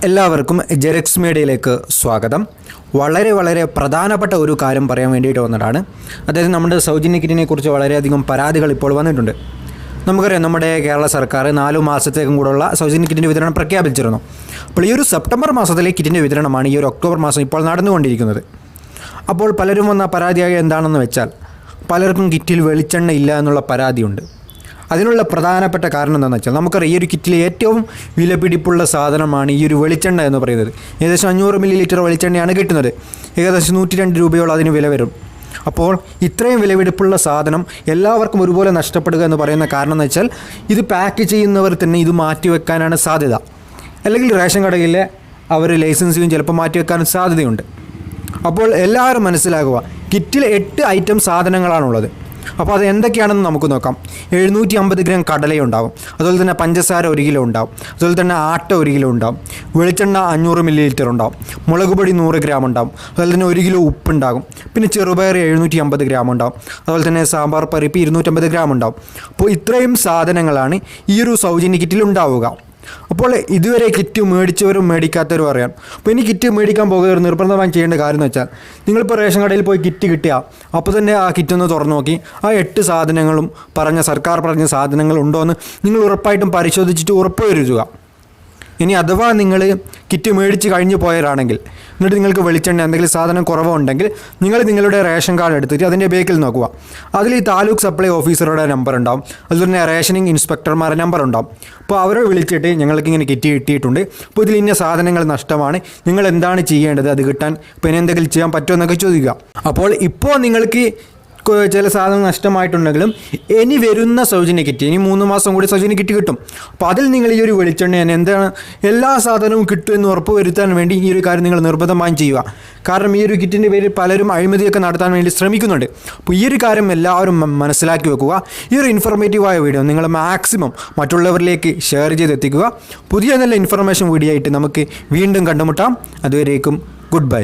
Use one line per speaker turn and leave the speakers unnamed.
എല്ലാവർക്കും ജെറിക്സ് മീഡിയയിലേക്ക് സ്വാഗതം. വളരെ പ്രധാനപ്പെട്ട ഒരു കാര്യം പറയാൻ വേണ്ടിയിട്ട് വന്നതാണ്. അതായത് നമ്മുടെ സൗജന്യ കിറ്റിനെ കുറിച്ച് വളരെയധികം പരാതികൾ ഇപ്പോൾ വന്നിട്ടുണ്ട്. നമുക്കറിയാം, നമ്മുടെ കേരള സർക്കാർ 4 മാസത്തേക്കും കൂടെയുള്ള സൗജന്യ കിറ്റിൻ്റെ വിതരണം പ്രഖ്യാപിച്ചിരുന്നു. അപ്പോൾ ഈ ഒരു സെപ്റ്റംബർ മാസത്തിലെ കിറ്റിൻ്റെ വിതരണമാണ് ഈ ഒരു ഒക്ടോബർ മാസം ഇപ്പോൾ നടന്നുകൊണ്ടിരിക്കുന്നത്. അപ്പോൾ പലരും വന്ന പരാതിയായി എന്താണെന്ന് വെച്ചാൽ, പലർക്കും കിറ്റിൽ വെളിച്ചെണ്ണ ഇല്ല എന്നുള്ള പരാതിയുണ്ട്. അതിനുള്ള പ്രധാനപ്പെട്ട കാരണം എന്താണെന്ന് വെച്ചാൽ, നമുക്കറിയാം ഈ ഒരു കിറ്റിലെ ഏറ്റവും വിലപിടിപ്പുള്ള സാധനമാണ് ഈ ഒരു വെളിച്ചെണ്ണ എന്ന് പറയുന്നത്. ഏകദേശം 500 മില്ലി ലിറ്റർ വെളിച്ചെണ്ണയാണ് കിട്ടുന്നത്. ഏകദേശം 102 രൂപയോളം അതിന് വില വരും. അപ്പോൾ ഇത്രയും വിലപിടിപ്പുള്ള സാധനം എല്ലാവർക്കും ഒരുപോലെ നഷ്ടപ്പെടുക എന്ന് പറയുന്ന കാരണം എന്ന് വെച്ചാൽ, ഇത് പാക്ക് ചെയ്യുന്നവർ തന്നെ ഇത് മാറ്റിവെക്കാനാണ് സാധ്യത. അല്ലെങ്കിൽ റേഷൻ കടയിലെ അവർ ലൈസൻസും ചിലപ്പോൾ മാറ്റിവെക്കാനും സാധ്യതയുണ്ട്. അപ്പോൾ എല്ലാവരും മനസ്സിലാക്കുക, കിറ്റിൽ 8 ഐറ്റം സാധനങ്ങളാണുള്ളത്. അപ്പോൾ അത് എന്തൊക്കെയാണെന്ന് നമുക്ക് നോക്കാം. 750 ഗ്രാം കടലയുണ്ടാവും, അതുപോലെ തന്നെ പഞ്ചസാര 1 കിലോ ഉണ്ടാവും, അതുപോലെ തന്നെ ആട്ട 1 കിലോ ഉണ്ടാവും, വെളിച്ചെണ്ണ 500 മില്ലി ലിറ്റർ ഉണ്ടാവും, മുളക് പൊടി 100 ഗ്രാം ഉണ്ടാവും, അതുപോലെ തന്നെ 1 കിലോ ഉപ്പുണ്ടാകും, പിന്നെ ചെറുപയർ 750 ഗ്രാം ഉണ്ടാവും, അതുപോലെ തന്നെ സാമ്പാർ പരിപ്പ് 250 ഗ്രാം ഉണ്ടാവും. അപ്പോൾ ഇത്രയും സാധനങ്ങളാണ് ഈ ഒരു സൗജന്യ കിറ്റിൽ ഉണ്ടാവുക. അപ്പോൾ ഇതുവരെ കിറ്റ് മേടിച്ചവരും മേടിക്കാത്തവരും അറിയാം. അപ്പോൾ ഇനി കിറ്റ് മേടിക്കാൻ പോകുന്നവർ നിർബന്ധമായും ചെയ്യേണ്ട കാര്യം എന്ന് വെച്ചാൽ, നിങ്ങളിപ്പോൾ റേഷൻ കടയിൽ പോയി കിറ്റ് കിട്ടിയാൽ അപ്പോൾ തന്നെ ആ കിറ്റൊന്ന് തുറന്നു നോക്കി ആ 8 സാധനങ്ങളും സർക്കാർ പറഞ്ഞ സാധനങ്ങൾ ഉണ്ടോ എന്ന് നിങ്ങൾ ഉറപ്പായിട്ടും പരിശോധിച്ചിട്ട് ഉറപ്പ് വരുത്തുക. ഇനി അഥവാ നിങ്ങൾ കിറ്റ് മേടിച്ച് കഴിഞ്ഞ് പോയവരാണെങ്കിൽ, എന്നിട്ട് നിങ്ങൾക്ക് വെളിച്ചെണ്ണ എന്തെങ്കിലും സാധനം കുറവുണ്ടെങ്കിൽ, നിങ്ങൾ നിങ്ങളുടെ റേഷൻ കാർഡ് എടുത്തിട്ട് അതിൻ്റെ ബേക്കിൽ നോക്കുക. അതിൽ ഈ താലൂക്ക് സപ്ലൈ ഓഫീസറുടെ നമ്പർ ഉണ്ടാവും, അതുപോലെ തന്നെ റേഷനിങ് ഇൻസ്പെക്ടർമാരുടെ നമ്പർ ഉണ്ടാവും. അപ്പോൾ അവരെ വിളിച്ചിട്ട് ഞങ്ങൾക്ക് ഇങ്ങനെ കിറ്റ് കിട്ടിയിട്ടുണ്ട്, അപ്പോൾ ഇതിൽ ഇന്ന സാധനങ്ങൾ നഷ്ടമാണ്, നിങ്ങൾ എന്താണ് ചെയ്യേണ്ടത്, അത് കിട്ടാൻ പിന്നെ എന്തെങ്കിലും ചെയ്യാൻ പറ്റുമോ എന്നൊക്കെ ചോദിക്കുക. അപ്പോൾ ഇപ്പോൾ നിങ്ങൾക്ക് ചില സാധനം നഷ്ടമായിട്ടുണ്ടെങ്കിലും ഇനി വരുന്ന സൗജന്യ കിറ്റ്, ഇനി 3 മാസം കൂടി സൗജന്യ കിറ്റ് കിട്ടും. അപ്പോൾ അതിൽ നിങ്ങൾ ഈ ഒരു വെളിച്ചെണ്ണ എന്താണ് എല്ലാ സാധനവും കിട്ടുമെന്ന് ഉറപ്പ് വരുത്താൻ വേണ്ടി ഈ ഒരു കാര്യം നിങ്ങൾ നിർബന്ധമായും ചെയ്യുക. കാരണം ഈ ഒരു കിറ്റിൻ്റെ പേരിൽ പലരും അഴിമതിയൊക്കെ നടത്താൻ വേണ്ടി ശ്രമിക്കുന്നുണ്ട്. അപ്പോൾ ഈ ഒരു കാര്യം എല്ലാവരും മനസ്സിലാക്കി വെക്കുക. ഈ ഒരു ഇൻഫോർമേറ്റീവായ വീഡിയോ നിങ്ങൾ മാക്സിമം മറ്റുള്ളവരിലേക്ക് ഷെയർ ചെയ്തെത്തിക്കുക. പുതിയ നല്ല ഇൻഫർമേഷൻ വീഡിയോ ആയിട്ട് നമുക്ക് വീണ്ടും കണ്ടുമുട്ടാം. അതുവരേക്കും ഗുഡ് ബൈ.